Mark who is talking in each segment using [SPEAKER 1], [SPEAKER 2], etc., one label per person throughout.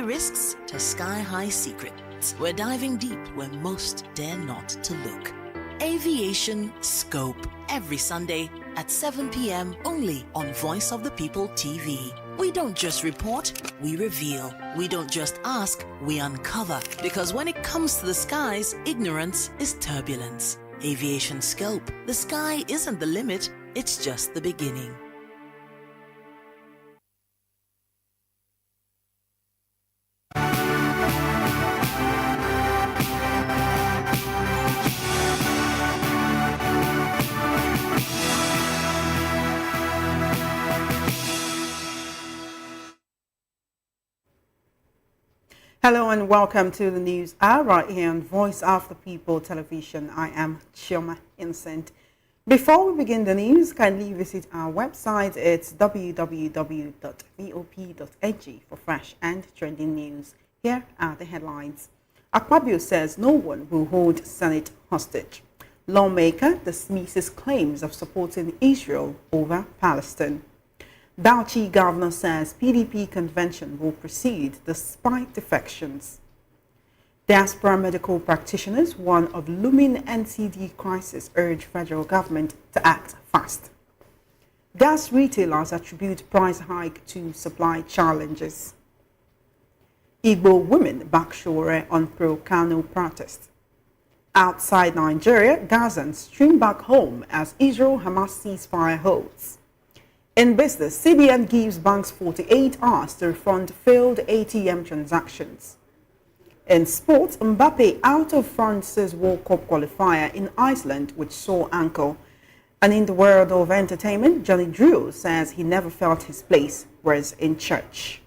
[SPEAKER 1] everyday risks to sky-high secrets. We're diving deep where most dare not to look. Aviation Scope, every Sunday at 7 p.m. only on Voice of the People TV. We don't just report, we reveal. We don't just ask, we uncover. Because when it comes to the skies, ignorance is turbulence. Aviation Scope, the sky isn't the limit, it's just the beginning.
[SPEAKER 2] Hello and welcome to the news hour right here on Voice of the People television. I am Chioma Innocent. Before we begin the news, kindly visit our website. It's www.vop.ng for fresh and trending news. Here are the headlines. Akpabio says no one will hold Senate hostage. Lawmaker dismisses claims of supporting Israel over Palestine. Bauchi governor says PDP convention will proceed despite defections. Diaspora medical practitioners, one of looming NCD crisis, urge federal government to act fast. Gas retailers attribute price hike to supply challenges. Igbo women backshore on pro-Kano protest. Outside Nigeria, Gazans stream back home as Israel-Hamas ceasefire holds. In business, CBN gives banks 48 hours to refund failed ATM transactions. In sports, Mbappe out of France's World Cup qualifier in Iceland with sore ankle. And in the world of entertainment, Johnny Drew says he never felt his place was in church.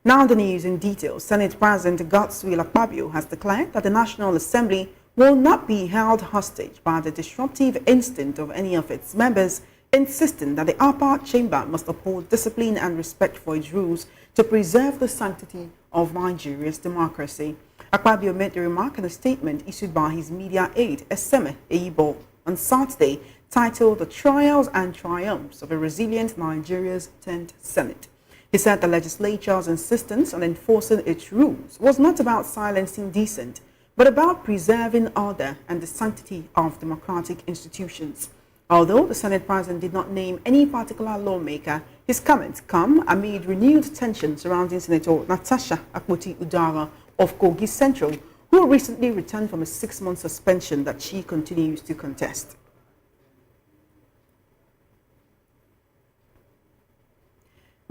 [SPEAKER 2] Now the news in detail. Senate President Godswill Akpabio has declared that the National Assembly will not be held hostage by the disruptive instinct of any of its members, insisting that the upper chamber must uphold discipline and respect for its rules to preserve the sanctity of Nigeria's democracy. Akpabio made the remark in a statement issued by his media aide, Eseme Eibo, on Saturday, titled The Trials and Triumphs of a Resilient Nigeria's 10th Senate. He said the legislature's insistence on enforcing its rules was not about silencing dissent, but about preserving order and the sanctity of democratic institutions. Although the Senate President did not name any particular lawmaker, his comments come amid renewed tension surrounding Senator Natasha Akpoti-Uduaghan of Kogi Central, who recently returned from a 6-month suspension that she continues to contest.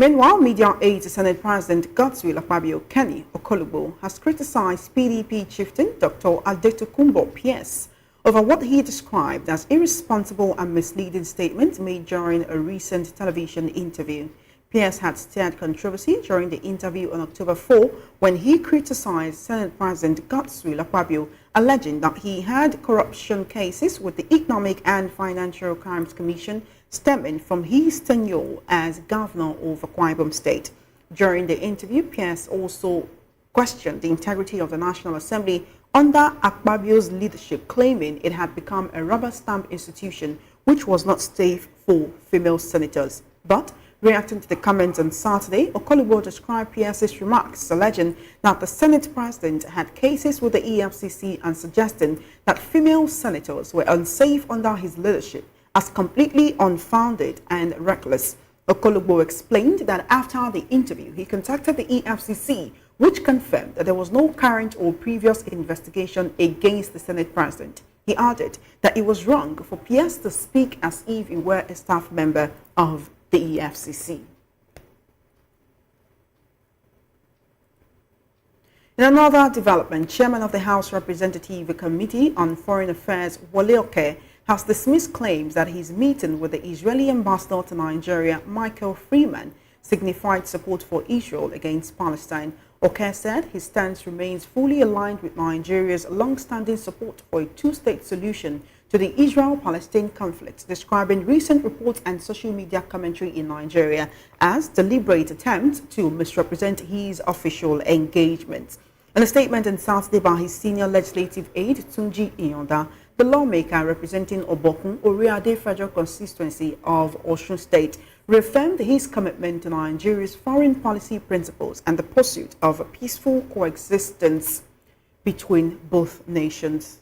[SPEAKER 2] Meanwhile, media aide to Senate President Godswill Akpabio Kenny Okolugbo has criticized PDP chieftain Dr. Adetokunbo Pierce over what he described as irresponsible and misleading statements made during a recent television interview. Pierce had stirred controversy during the interview on October 4 when he criticized Senate President Godswill Akpabio, alleging that he had corruption cases with the Economic and Financial Crimes Commission stemming from his tenure as governor of Akwa Ibom State. During the interview, Pierce also questioned the integrity of the National Assembly under Akpabio's leadership, claiming it had become a rubber stamp institution which was not safe for female senators. But reacting to the comments on Saturday, Okolugbo described Pierce's remarks, alleging that the Senate President had cases with the EFCC and suggesting that female senators were unsafe under his leadership as completely unfounded and reckless. Okolugbo explained that after the interview, he contacted the EFCC, which confirmed that there was no current or previous investigation against the Senate President. He added that it was wrong for Pierce to speak as if he were a staff member of the EFCC. In another development, Chairman of the House Representative Committee on Foreign Affairs, Wole Oke, has dismissed claims that his meeting with the Israeli ambassador to Nigeria, Michael Freeman, signified support for Israel against Palestine. Oke said his stance remains fully aligned with Nigeria's long-standing support for a two-state solution to the Israel-Palestine conflict, describing recent reports and social media commentary in Nigeria as deliberate attempts to misrepresent his official engagements. In a statement on Saturday by his senior legislative aide, Tunji Iyonda, the lawmaker representing Obokun Oriade Federal Constituency of Osun State reaffirmed his commitment to Nigeria's foreign policy principles and the pursuit of a peaceful coexistence between both nations.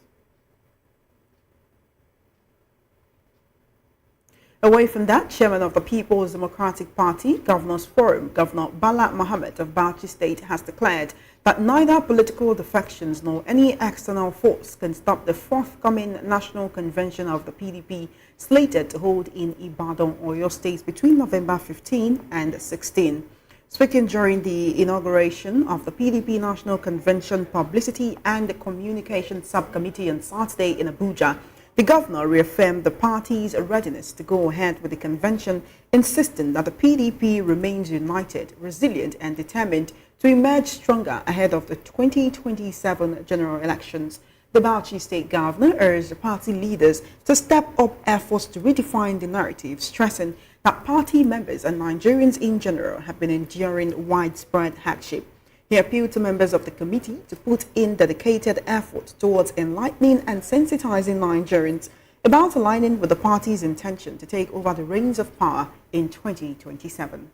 [SPEAKER 2] Away from that, Chairman of the People's Democratic Party, Governors Forum, Governor Bala Mohammed of Bauchi State, has declared that neither political defections nor any external force can stop the forthcoming National Convention of the PDP slated to hold in Ibadan, Oyo State between November 15 and 16. Speaking during the inauguration of the PDP National Convention Publicity and Communication Subcommittee on Saturday in Abuja, the governor reaffirmed the party's readiness to go ahead with the convention, insisting that the PDP remains united, resilient, and determined to emerge stronger ahead of the 2027 general elections. The Bauchi State Governor urged the party leaders to step up efforts to redefine the narrative, stressing that party members and Nigerians in general have been enduring widespread hardship. He appealed to members of the committee to put in dedicated effort towards enlightening and sensitizing Nigerians about aligning with the party's intention to take over the reins of power in 2027.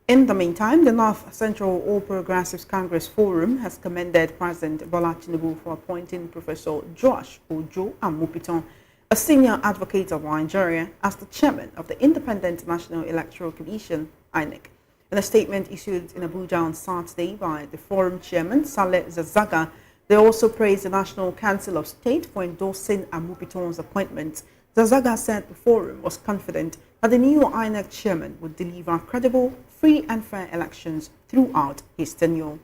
[SPEAKER 2] In the meantime, the North Central All Progressives Congress Forum has commended President Bola Tinubu for appointing Professor Josh Ojo Amupiton, a senior advocate of Nigeria, as the chairman of the Independent National Electoral Commission, INEC. In a statement issued in Abuja on Saturday by the forum chairman, Saleh Zazaga, they also praised the National Council of State for endorsing Amupiton's appointment. Zazaga said the forum was confident that the new INEC chairman would deliver credible, free and fair elections throughout his tenure.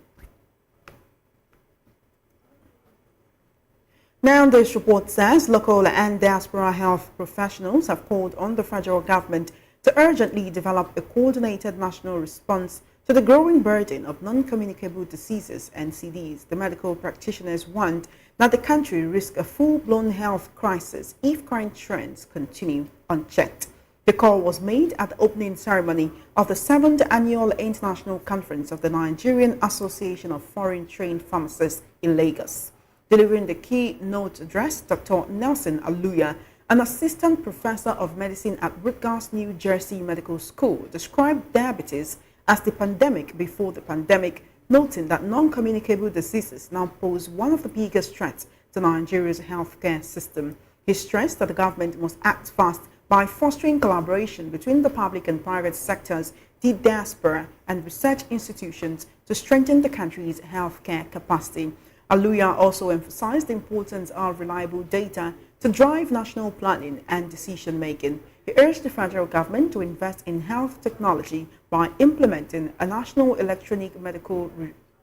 [SPEAKER 2] Now, this report says local and diaspora health professionals have called on the federal government to urgently develop a coordinated national response to the growing burden of non-communicable diseases (NCDs). The medical practitioners warned that the country risks a full-blown health crisis if current trends continue unchecked. The call was made at the opening ceremony of the 7th Annual International Conference of the Nigerian Association of Foreign Trained Pharmacists in Lagos. Delivering the keynote address, Dr. Nelson Aluya, an assistant professor of medicine at Rutgers, New Jersey Medical School, described diabetes as the pandemic before the pandemic, noting that non-communicable diseases now pose one of the biggest threats to Nigeria's healthcare system. He stressed that the government must act fast by fostering collaboration between the public and private sectors, the diaspora, and research institutions to strengthen the country's healthcare capacity. Aluya also emphasized the importance of reliable data to drive national planning and decision-making. He urged the federal government to invest in health technology by implementing a national electronic medical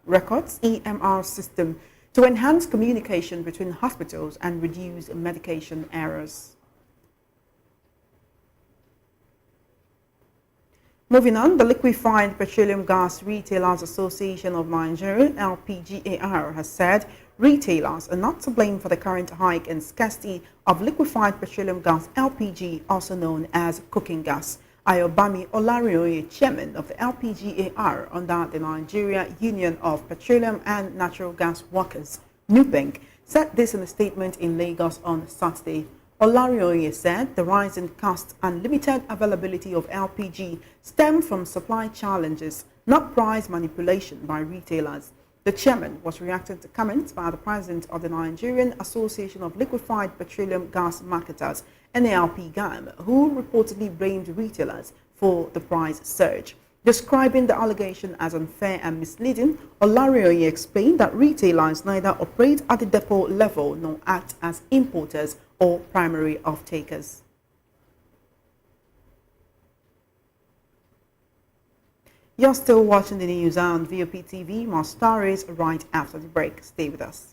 [SPEAKER 2] records (EMR) system to enhance communication between hospitals and reduce medication errors. Moving on, the Liquefied Petroleum Gas Retailers Association of Nigeria, LPGAR, has said retailers are not to blame for the current hike in scarcity of liquefied petroleum gas (LPG), also known as cooking gas. Ayobami Olarioye, chairman of the LPGAR under the Nigeria Union of Petroleum and Natural Gas Workers, NUPENG, said this in a statement in Lagos on Saturday. Olarioye said the rise in cost and limited availability of LPG stem from supply challenges, not price manipulation by retailers. The chairman was reacting to comments by the president of the Nigerian Association of Liquefied Petroleum Gas Marketers, NALP-GAM, who reportedly blamed retailers for the price surge. Describing the allegation as unfair and misleading, Olarioye explained that retailers neither operate at the depot level nor act as importers or primary off-takers. You're still watching the news on VOP TV. More stories right after the break. Stay with us.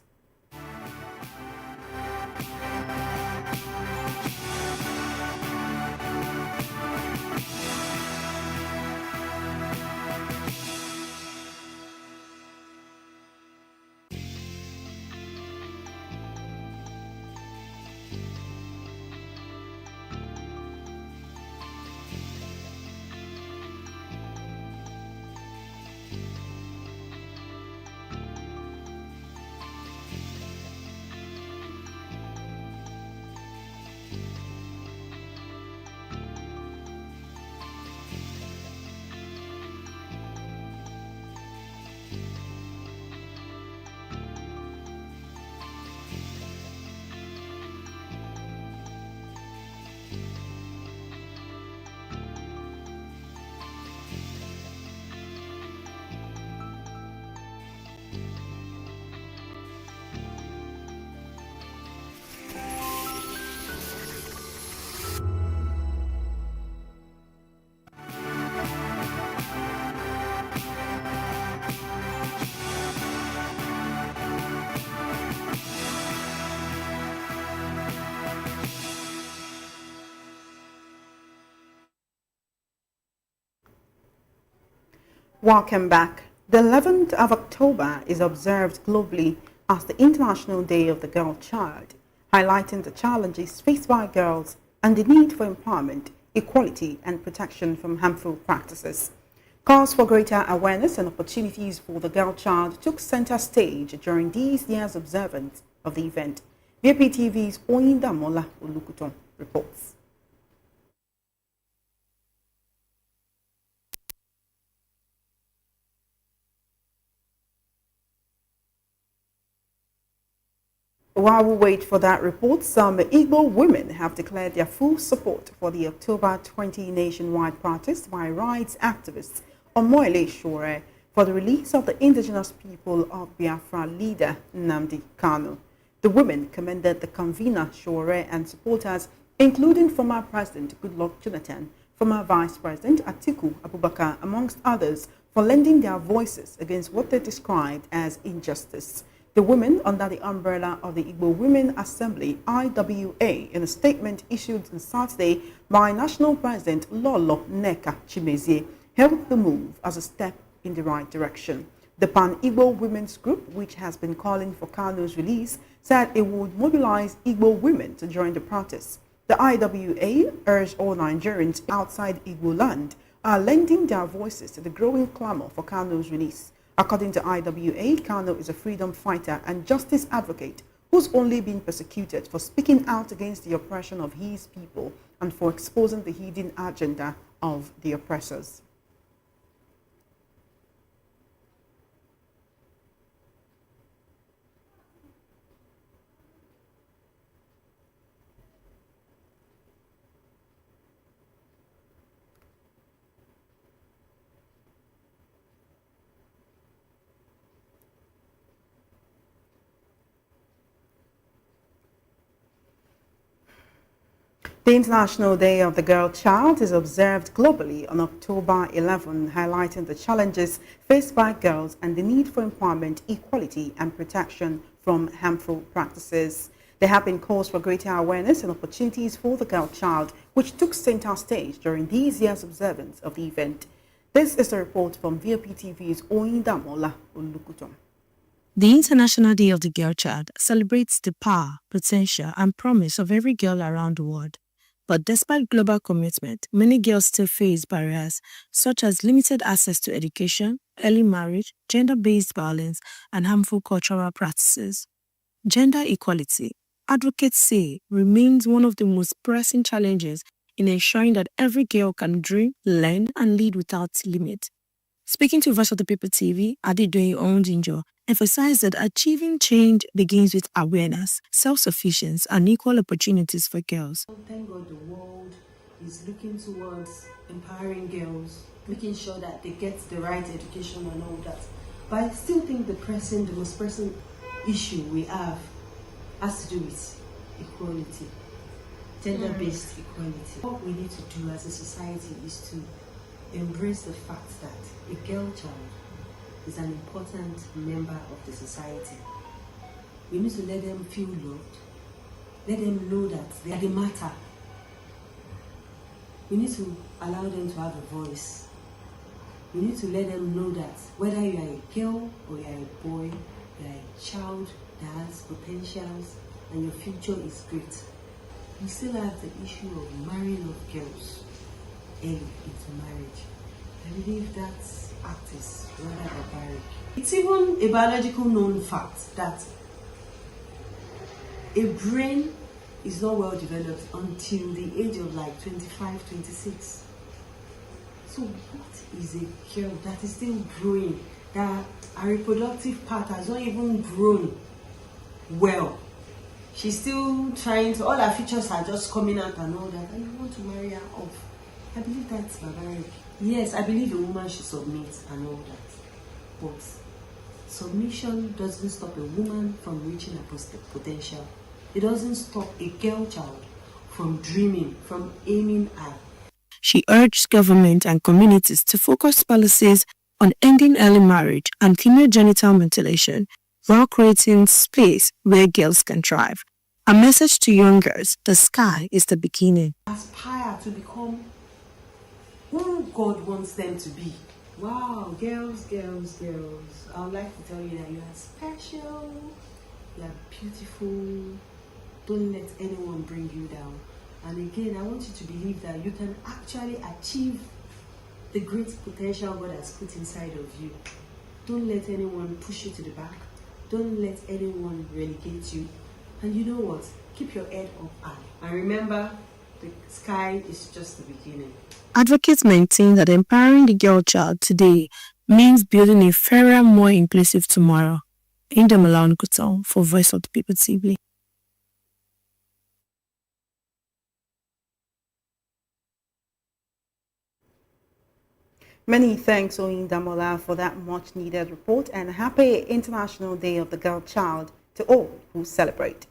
[SPEAKER 2] Welcome back. The 11th of October is observed globally as the International Day of the Girl Child, highlighting the challenges faced by girls and the need for empowerment, equality, and protection from harmful practices. Calls for greater awareness and opportunities for the girl child took center stage during this year's observance of the event. VPTV's Oyindamola Olukuton reports. While we wait for that report, some Igbo women have declared their full support for the October 20 nationwide protest by rights activists Omoile Shore for the release of the indigenous people of Biafra leader Nnamdi Kanu. The women commended the convener Shore and supporters, including former President Goodluck Jonathan, former Vice President Atiku Abubakar, amongst others, for lending their voices against what they described as injustice. The women, under the umbrella of the Igbo Women Assembly, IWA, in a statement issued on Saturday by National President Lolo Neka Chimezie, hailed the move as a step in the right direction. The Pan-Igbo Women's Group, which has been calling for Kanu's release, said it would mobilize Igbo women to join the protests. The IWA urged all Nigerians outside Igbo land are lending their voices to the growing clamor for Kanu's release. According to IWA, Kanu is a freedom fighter and justice advocate who's only been persecuted for speaking out against the oppression of his people and for exposing the hidden agenda of the oppressors. The International Day of the Girl Child is observed globally on October 11, highlighting the challenges faced by girls and the need for empowerment, equality, and protection from harmful practices. There have been calls for greater awareness and opportunities for the girl child, which took center stage during this year's observance of the event. This is a report from VOPTV's Oyindamola Olukuton.
[SPEAKER 3] The International Day of the Girl Child celebrates the power, potential, and promise of every girl around the world. But despite global commitment, many girls still face barriers such as limited access to education, early marriage, gender-based violence, and harmful cultural practices. Gender equality, advocates say, remains one of the most pressing challenges in ensuring that every girl can dream, learn, and lead without limit. Speaking to Voice of the People TV, Adedoyin Ondinjo emphasized that achieving change begins with awareness, self-sufficiency, and equal opportunities for girls.
[SPEAKER 4] Thank God the world is looking towards empowering girls, making sure that they get the right education and all that. But I still think the most pressing issue we have has to do with equality, gender-based equality. What we need to do as a society is to embrace the fact that a girl child is an important member of the society. We need to let them feel loved, let them know that they matter. We need to allow them to have a voice. We need to let them know that whether you are a girl or you are a boy, you are a child that has potentials and your future is great. We still have the issue of marrying of girls early into marriage. I believe that act is rather barbaric. It's even a biological known fact that a brain is not well developed until the age of like 25, 26. So what is a girl that is still growing, that her reproductive part has not even grown well? She's still trying to, all her features are just coming out and all that, and you want to marry her off. I believe that's barbaric. Yes, I believe a woman should submit and all that. But submission doesn't stop a woman from reaching her potential. It doesn't stop a girl child from dreaming, from aiming at.
[SPEAKER 3] She urged government and communities to focus policies on ending early marriage and female genital mutilation while creating space where girls can thrive. A message to young girls: the sky is the beginning.
[SPEAKER 4] Aspire to become who God wants them to be. Wow, girls, girls, girls. I would like to tell you that you are special, you are beautiful. Don't let anyone bring you down. And again, I want you to believe that you can actually achieve the great potential God has put inside of you. Don't let anyone push you to the back. Don't let anyone relegate you. And you know what? Keep your head up high. And remember, the sky is just the beginning.
[SPEAKER 3] Advocates maintain that empowering the girl child today means building a fairer, more inclusive tomorrow. Inda Malawan Kutal for Voice of the People TV.
[SPEAKER 2] Many thanks, Oyindamola, for that much needed report, and happy International Day of the Girl Child to all who celebrate.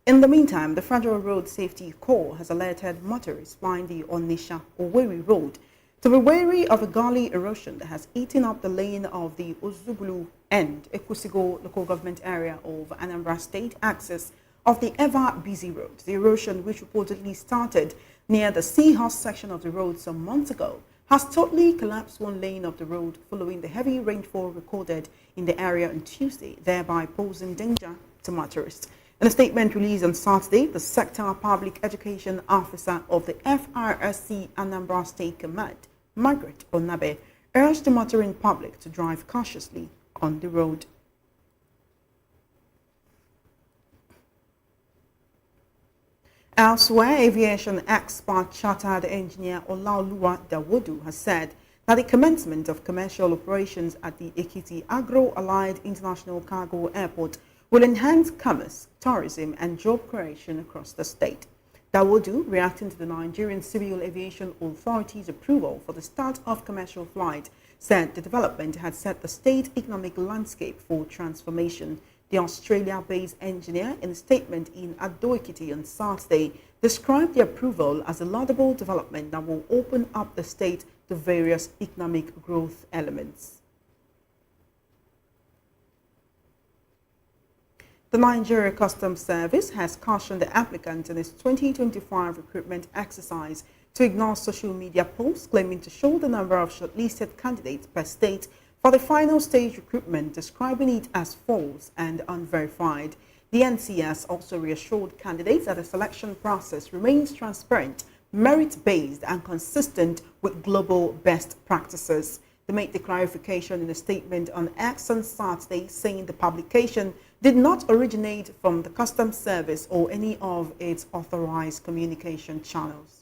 [SPEAKER 2] In the meantime, the Federal Road Safety Corps has alerted motorists flying the Onisha Owerri Road to be wary of a gully erosion that has eaten up the lane of the Ozubulu and Ekusigo local government area of Anambra State access of the ever-busy road. The erosion, which reportedly started near the Seahorse section of the road some months ago, has totally collapsed one lane of the road following the heavy rainfall recorded in the area on Tuesday, thereby posing danger to motorists. In a statement released on Saturday, the Sector Public Education Officer of the FRSC Anambra State Command, Margaret Onabe, urged the motoring public to drive cautiously on the road. Elsewhere, aviation expert chartered engineer Olaoluwa Dawodu has said that the commencement of commercial operations at the Ekiti Agro-Allied International Cargo Airport will enhance commerce, tourism, and job creation across the state. Dawodu, reacting to the Nigerian Civil Aviation Authority's approval for the start of commercial flight, said the development had set the state economic landscape for transformation. The Australia-based engineer, in a statement in Ado-Ekiti on Saturday, described the approval as a laudable development that will open up the state to various economic growth elements. The Nigeria Customs Service has cautioned the applicant in its 2025 recruitment exercise to ignore social media posts claiming to show the number of shortlisted candidates per state for the final stage recruitment, describing it as false and unverified. The NCS also reassured candidates that the selection process remains transparent, merit-based, and consistent with global best practices. They made the clarification in a statement on X on Saturday, saying the publication did not originate from the Customs Service or any of its authorized communication channels.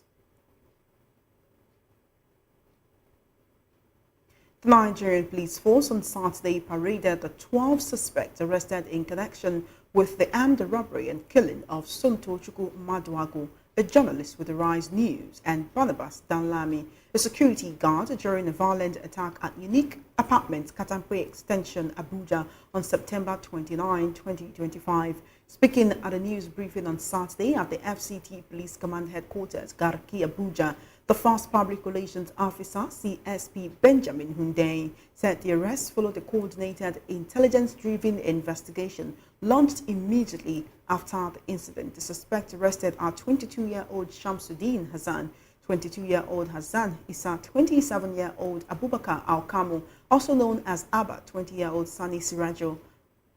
[SPEAKER 2] The Nigerian police force on Saturday paraded the 12 suspects arrested in connection with the armed robbery and killing of Sontochukwu Maduagu, a journalist with the Rise News, and Barnabas Danlami, a security guard, during a violent attack at Unique Apartments, Katampe Extension, Abuja, on September 29, 2025. Speaking at a news briefing on Saturday at the FCT Police Command Headquarters, Garki, Abuja, the first public relations officer, CSP Benjamin Hundein, said the arrest followed a coordinated intelligence-driven investigation launched immediately after the incident. The suspect arrested are 22-year-old Shamsuddin Hassan, 22-year-old Hassan Issa, 27-year-old Abubakar Alkamo, also known as Abba, 20-year-old Sani Sirajo,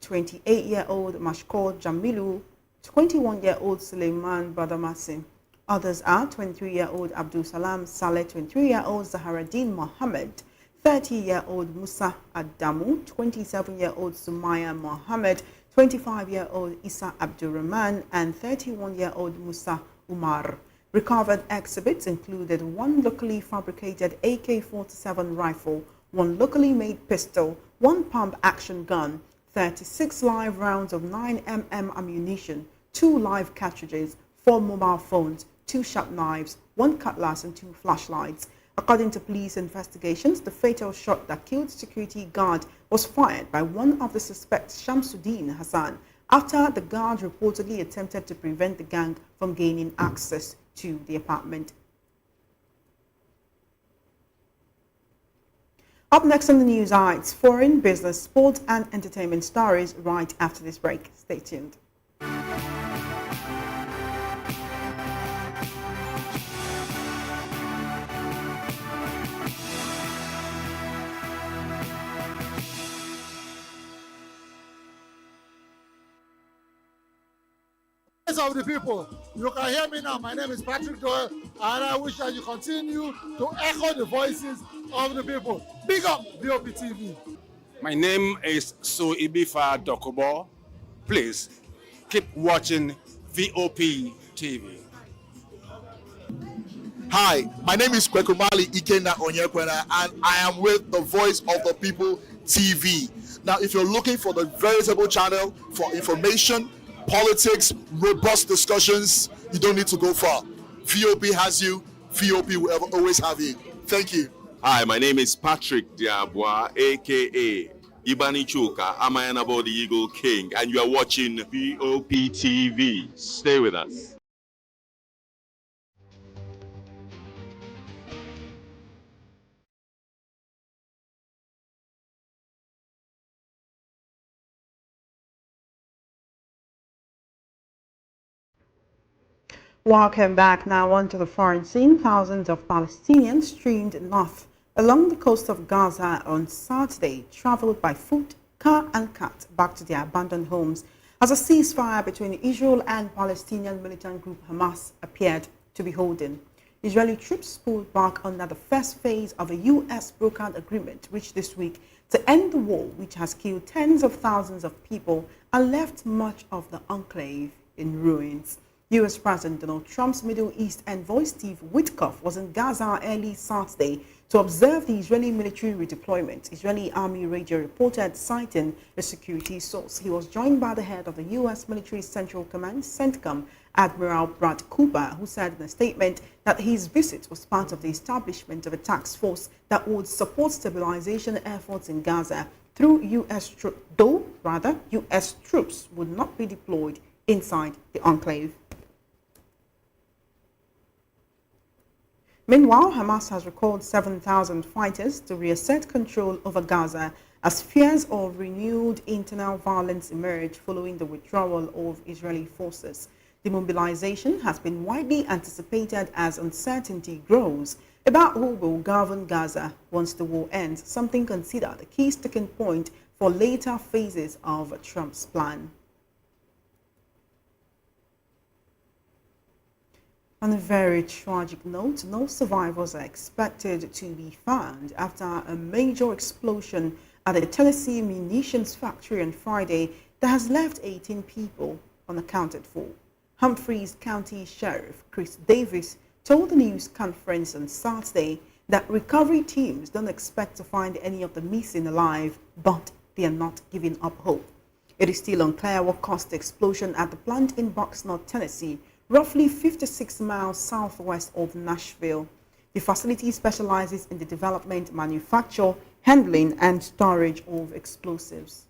[SPEAKER 2] 28-year-old Mashkor Jamilu, 21-year-old Suleiman Badamasi. Others are 23-year-old Abdul Salam Saleh, 23-year-old Zaharaddin Mohammed, 30-year-old Musa Adamu, 27-year-old Sumaya Mohammed, 25-year-old Isa Abdurrahman, and 31-year-old Musa Umar. Recovered exhibits included one locally fabricated AK-47 rifle, one locally made pistol, one pump-action gun, 36 live rounds of 9mm ammunition, 2 live cartridges, 4 mobile phones, 2 sharp knives, 1 cutlass, and 2 flashlights. According to police investigations, the fatal shot that killed security guard was fired by one of the suspects, Shamsuddin Hassan, after the guard reportedly attempted to prevent the gang from gaining access to the apartment. Up next on the news are its foreign, business, sports, and entertainment stories right after this break. Stay tuned.
[SPEAKER 5] of the people. You can hear me now. My name is Patrick Doyle, and I wish that you continue to echo the voices of the people. Big up VOP TV.
[SPEAKER 6] My name is Suibifa Dokubo. Please keep watching VOP TV.
[SPEAKER 7] Hi, my name is Kwekumali Ikena Onyekwena, and I am with the Voice of the People TV. Now, if you're looking for the veritable channel for information, politics, robust discussions, you don't need to go far. VOP has you. VOP will always have you. Thank you.
[SPEAKER 8] Hi, my name is Patrick Diabwa, aka Ibani Chuka. I'm the Eagle King, and you are watching VOP TV. Stay with us.
[SPEAKER 2] Welcome back. Now on to the foreign scene. Thousands of Palestinians streamed north along the coast of Gaza on Saturday, traveled by foot, car and cat back to their abandoned homes as a ceasefire between Israel and Palestinian militant group Hamas appeared to be holding. Israeli troops pulled back under the first phase of a U.S. brokered agreement reached this week to end the war, which has killed tens of thousands of people and left much of the enclave in ruins. U.S. President Donald Trump's Middle East envoy Steve Witkoff was in Gaza early Saturday to observe the Israeli military redeployment. Israeli Army radio reported, citing a security source. He was joined by the head of the U.S. Military Central Command, CENTCOM, Admiral Brad Cooper, who said in a statement that his visit was part of the establishment of a task force that would support stabilization efforts in Gaza through U.S. troops, though rather U.S. troops would not be deployed inside the enclave. Meanwhile, Hamas has recalled 7,000 fighters to reassert control over Gaza as fears of renewed internal violence emerge following the withdrawal of Israeli forces. The mobilization has been widely anticipated as uncertainty grows about who will govern Gaza once the war ends, something considered a key sticking point for later phases of Trump's plan. On a very tragic note, no survivors are expected to be found after a major explosion at the Tennessee munitions factory on Friday that has left 18 people unaccounted for. Humphreys County Sheriff Chris Davis told the news conference on Saturday that recovery teams don't expect to find any of the missing alive, but they are not giving up hope. It is still unclear what caused the explosion at the plant in Bucksnort, Tennessee, roughly 56 miles southwest of Nashville. The facility specializes in the development, manufacture, handling, and storage of explosives.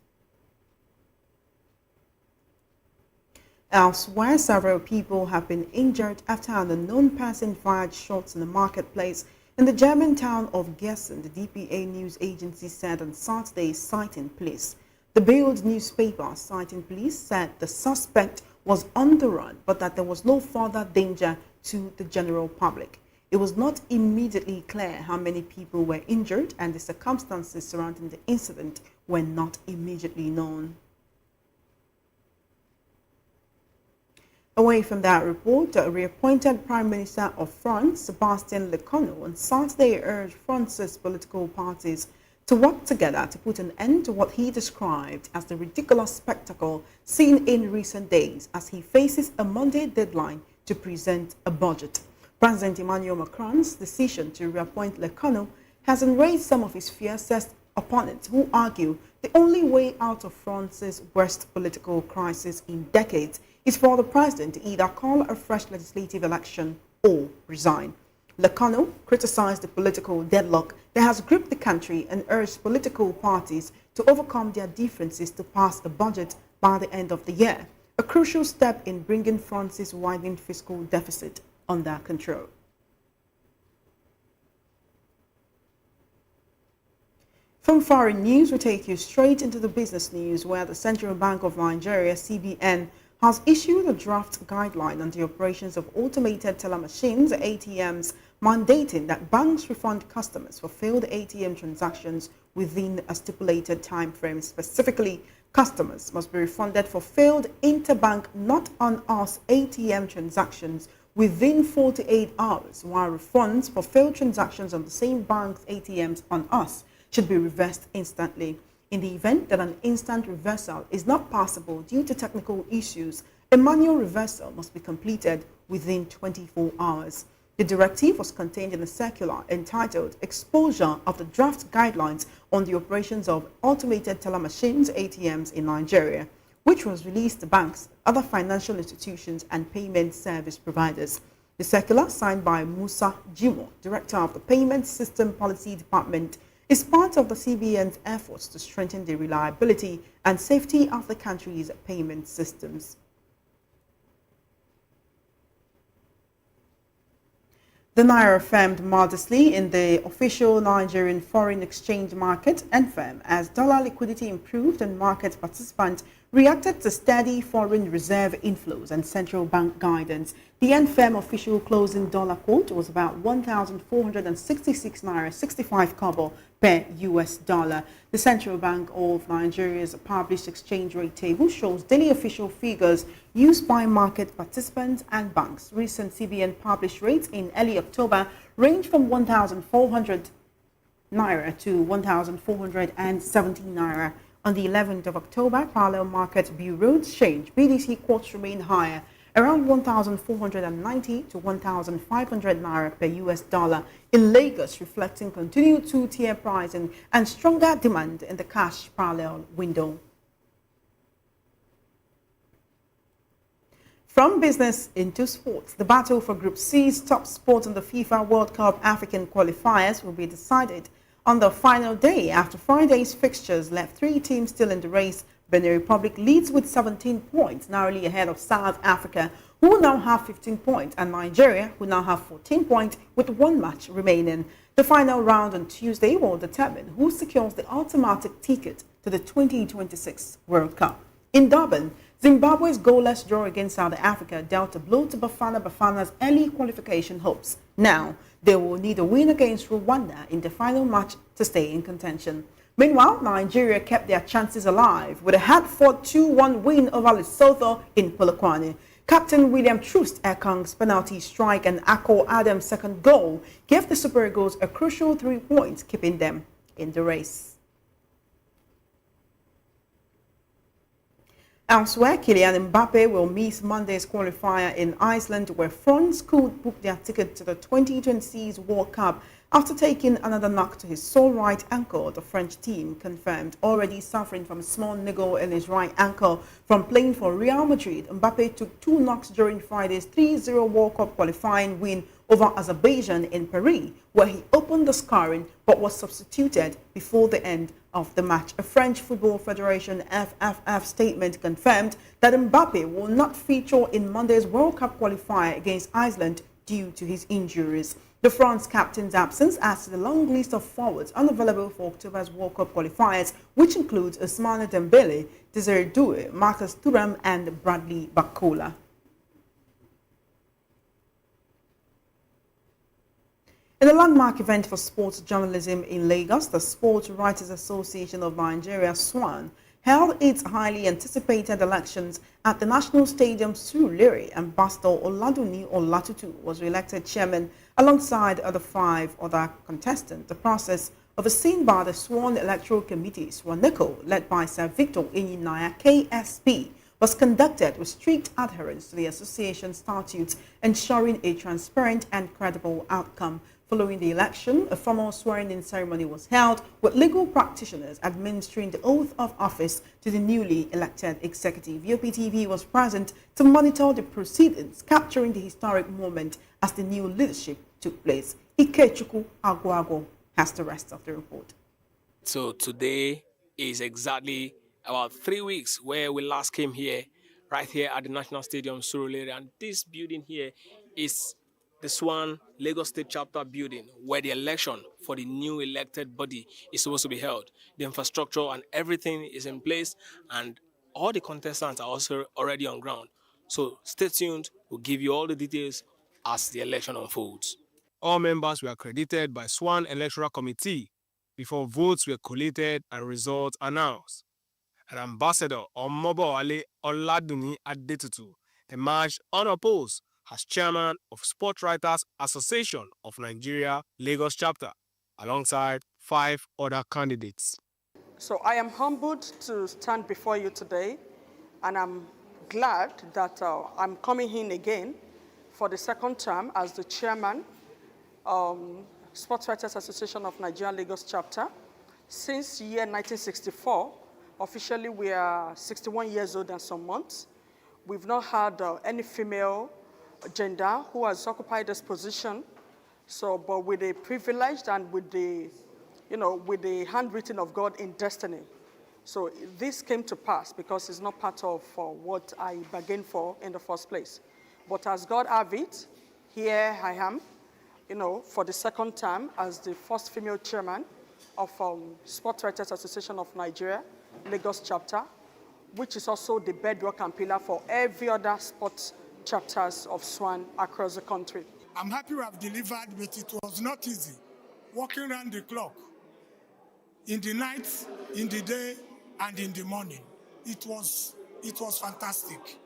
[SPEAKER 2] Elsewhere, several people have been injured after an unknown person fired shots in the marketplace in the German town of Gießen, the DPA news agency said on Saturday, citing police. The Bild newspaper, citing police, said the suspect was on the run, but that there was no further danger to the general public. It was not immediately clear how many people were injured, and the circumstances surrounding the incident were not immediately known. Away from that report, the reappointed Prime Minister of France, Sébastien Lecornu, on Saturday urged France's political parties to work together to put an end to what he described as the ridiculous spectacle seen in recent days as he faces a Monday deadline to present a budget. President Emmanuel Macron's decision to reappoint Lecornu has enraged some of his fiercest opponents who argue the only way out of France's worst political crisis in decades is for the president to either call a fresh legislative election or resign. Lecornu criticized the political deadlock that has gripped the country and urged political parties to overcome their differences to pass a budget by the end of the year, a crucial step in bringing France's widening fiscal deficit under control. From foreign news, we take you straight into the business news, where the Central Bank of Nigeria, CBN, has issued a draft guideline on the operations of automated teller machines, ATMs, mandating that banks refund customers for failed ATM transactions within a stipulated time frame. Specifically, Customers must be refunded for failed interbank not on us ATM transactions within 48 hours, while refunds for failed transactions on the same bank's ATMs on us should be reversed instantly. In the event that an instant reversal is not possible due to technical issues, a manual reversal must be completed within 24 hours. The directive was contained in a circular entitled Exposure of the Draft Guidelines on the Operations of Automated Teller Machines (ATMs) in Nigeria, which was released to banks, other financial institutions, and payment service providers. The circular, signed by Musa Jimo, Director of the Payment System Policy Department, is part of the CBN's efforts to strengthen the reliability and safety of the country's payment systems. The Naira firmed modestly in the official Nigerian foreign exchange market (NFM) as dollar liquidity improved and market participants reacted to steady foreign reserve inflows and central bank guidance. The NFM official closing dollar quote was about 1,466 naira 65 kobo per US dollar. The Central Bank of Nigeria's published exchange rate table shows daily official figures used by market participants and banks. Recent CBN published rates in early October range from 1,400 naira to 1,470 naira. On the 11th of October, parallel market bureau exchange BDC quotes remain higher, around 1,490 to 1,500 naira per US dollar in Lagos, reflecting continued two-tier pricing and stronger demand in the cash parallel window. From business into sports, the battle for Group C's top spot in the FIFA World Cup African qualifiers will be decided on the final day after Friday's fixtures left three teams still in the race. Benin Republic leads with 17 points, narrowly ahead of South Africa, who now have 15 points, and Nigeria, who now have 14 points with one match remaining. The final round on Tuesday will determine who secures the automatic ticket to the 2026 World Cup. In Durban, Zimbabwe's goalless draw against South Africa dealt a blow to Bafana's early qualification hopes. Now, they will need a win against Rwanda in the final match to stay in contention. Meanwhile, Nigeria kept their chances alive with a hard-fought 2-1 win over Lesotho in Polokwane. Captain William Troost Ekong's penalty strike and Akko Adams' second goal gave the Super Eagles a crucial 3 points, keeping them in the race. Elsewhere, Kylian Mbappe will miss Monday's qualifier in Iceland, where France could book their ticket to the 2026 World Cup after taking another knock to his sole right ankle. The French team confirmed already suffering from a small niggle in his right ankle from playing for Real Madrid. Mbappe took 2 knocks during Friday's 3-0 World Cup qualifying win over Azerbaijan in Paris, where he opened the scoring but was substituted before the end of the match. A French Football Federation FFF statement confirmed that Mbappe will not feature in Monday's World Cup qualifier against Iceland due to his injuries. The France captain's absence adds to the long list of forwards unavailable for October's World Cup qualifiers, which includes Ousmane Dembele, Desiré Doué, Marcus Thuram, and Bradley Barcola. In a landmark event for sports journalism in Lagos, the Sports Writers Association of Nigeria, SWAN, held its highly anticipated elections at the National Stadium Surulere, and Pastor Oladuni Olatutu was re-elected chairman alongside other 5 other contestants. The process, overseen by the SWAN Electoral Committee, SWANECO, led by Sir Victor Enyinaya, KSP, was conducted with strict adherence to the association statutes, ensuring a transparent and credible outcome. Following the election, a formal swearing-in ceremony was held with legal practitioners administering the oath of office to the newly elected executive. VOPTV was present to monitor the proceedings, capturing the historic moment as the new leadership took place. Ikechukwu Agwago has the rest of the report.
[SPEAKER 9] So today is exactly about 3 weeks where we last came here, right here at the National Stadium, Surulere, and this building here is the SWAN Lagos State Chapter building, where the election for the new elected body is supposed to be held. The infrastructure and everything is in place, and all the contestants are also already on ground. So stay tuned. We'll give you all the details as the election unfolds. All members were accredited by SWAN Electoral Committee before votes were collated and results announced. and Ambassador Omobowale Oladuni Adetutu emerged unopposed as chairman of Sport Writers Association of Nigeria Lagos chapter, alongside 5 other candidates.
[SPEAKER 10] So I am humbled to stand before you today, and I'm glad that I'm coming in again for the second term as the chairman, Sports Writers Association of Nigeria Lagos chapter. Since year 1964, officially we are 61 years old and some months. We've not had any female gender who has occupied this position. So, but with the privilege and with the, with the handwritten of God in destiny. So this came to pass because it's not part of what I bargained for in the first place. But as God have it, here I am, for the second time as the first female chairman of Sports Writers Association of Nigeria, Lagos chapter, which is also the bedrock and pillar for every other sports chapters of SWAN across the country.
[SPEAKER 11] I'm happy we have delivered, but it was not easy. Working around the clock, in the night, in the day, and in the morning. It was fantastic.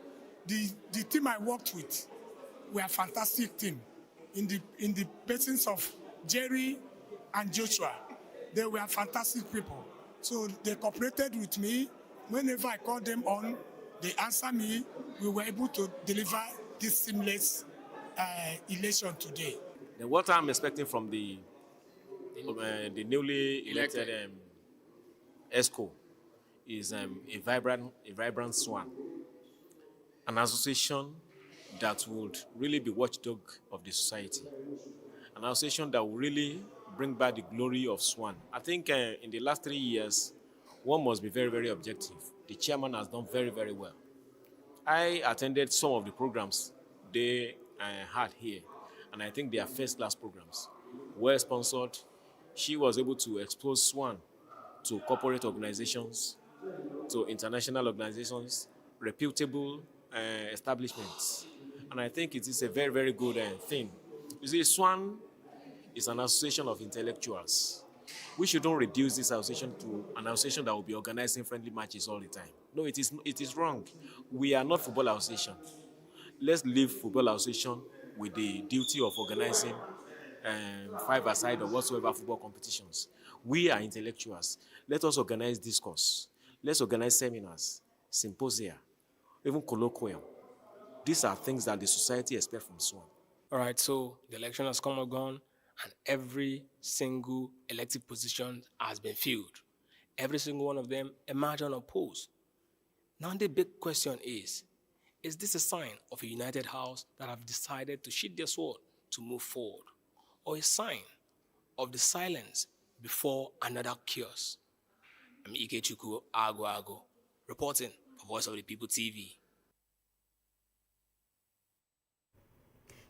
[SPEAKER 11] The team I worked with were a fantastic team. In the persons of Jerry and Joshua, they were fantastic people. So they cooperated with me. Whenever I called them on, they answered me. We were able to deliver this seamless election today.
[SPEAKER 12] Then what I'm expecting from the newly elected ESCO is a vibrant SWAN, an association that would really be watchdog of the society, an association that will really bring back the glory of SWAN. I think in the last 3 years, one must be very, very objective. The chairman has done very, very well. I attended some of the programs they had here, and I think they are first-class programs, well sponsored. She was able to expose SWAN to corporate organizations, to international organizations, reputable establishments. And I think it is a very, very good thing. You see, SWAN is an association of intellectuals. We shouldn't reduce this association to an association that will be organizing friendly matches all the time. No, it is wrong. We are not football association. Let's leave football association with the duty of organizing five-a-side or whatsoever football competitions. We are intellectuals. Let us organize discourse. Let's organize seminars, symposia, even colloquium. These are things that the society expects from SWAN.
[SPEAKER 9] All right, so the election has come and gone, and every single elected position has been filled. Every single one of them emerged unopposed. Now the big question is this a sign of a united house that have decided to sheath their sword to move forward, or a sign of the silence before another chaos? I'm Ikechukwu Ago, reporting for Voice of the People TV.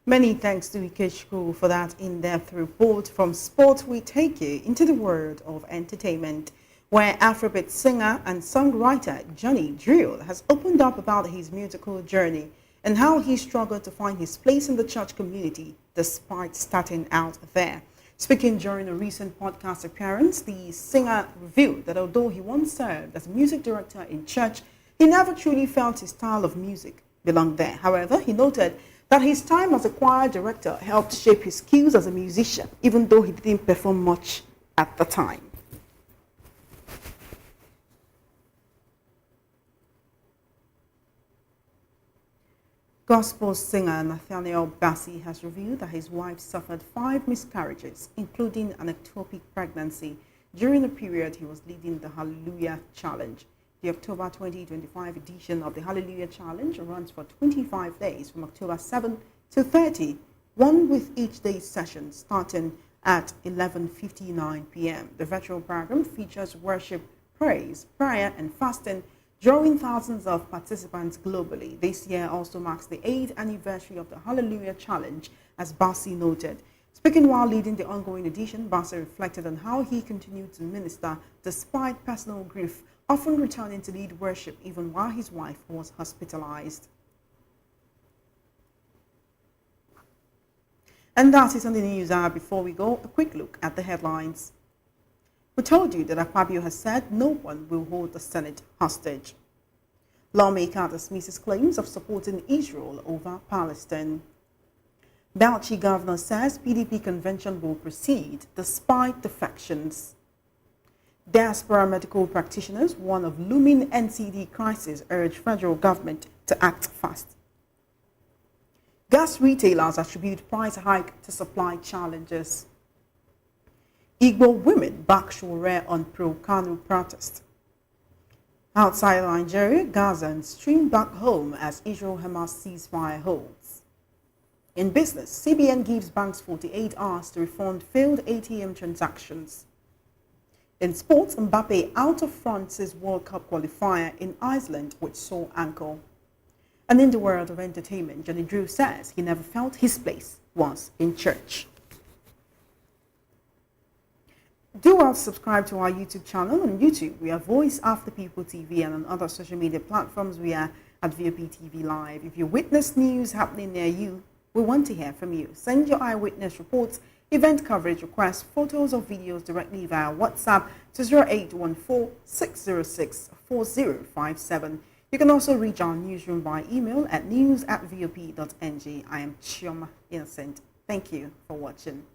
[SPEAKER 2] Many thanks to Ikechukwu for that in-depth report. From sport, we take you into the world of entertainment, where Afrobeat singer and songwriter Johnny Drill has opened up about his musical journey and how he struggled to find his place in the church community despite starting out there. Speaking during a recent podcast appearance, the singer revealed that although he once served as a music director in church, he never truly felt his style of music belonged there. However, he noted that his time as a choir director helped shape his skills as a musician, even though he didn't perform much at the time. Gospel singer Nathaniel Bassey has revealed that his wife suffered 5 miscarriages, including an ectopic pregnancy, during the period he was leading the Hallelujah Challenge. The October 2025 edition of the Hallelujah Challenge runs for 25 days from October 7 to 30, one with each day's session starting at 11:59 p.m. The virtual program features worship, praise, prayer, and fasting, drawing thousands of participants globally. This year also marks the 8th anniversary of the Hallelujah Challenge, as Bassey noted. Speaking while leading the ongoing edition, Bassey reflected on how he continued to minister despite personal grief, often returning to lead worship even while his wife was hospitalized. And that is on the news hour. Before we go, a quick look at the headlines. We told you that Akpabio has said no one will hold the Senate hostage. Lawmaker dismisses claims of supporting Israel over Palestine. Bauchi governor says PDP convention will proceed despite defections. Diaspora medical practitioners warn of looming NCD crisis, urge federal government to act fast. Gas retailers attribute price hike to supply challenges. Igbo women back Shore on pro-Kanu protest. Outside Nigeria, Gazans stream back home as Israel-Hamas ceasefire holds. In business, CBN gives banks 48 hours to refund failed ATM transactions. In sports, Mbappe out of France's World Cup qualifier in Iceland with sore ankle. And in the world of entertainment, Johnny Drew says he never felt his place was in church. Do well to subscribe to our YouTube channel. On YouTube, we are Voice of the People TV, and on other social media platforms, we are at VOP TV Live. If you witness news happening near you, we want to hear from you. Send your eyewitness reports, event coverage requests, photos or videos directly via WhatsApp to 0814-606-4057. You can also reach our newsroom by email at news@vop.ng. I am Chioma Innocent. Thank you for watching.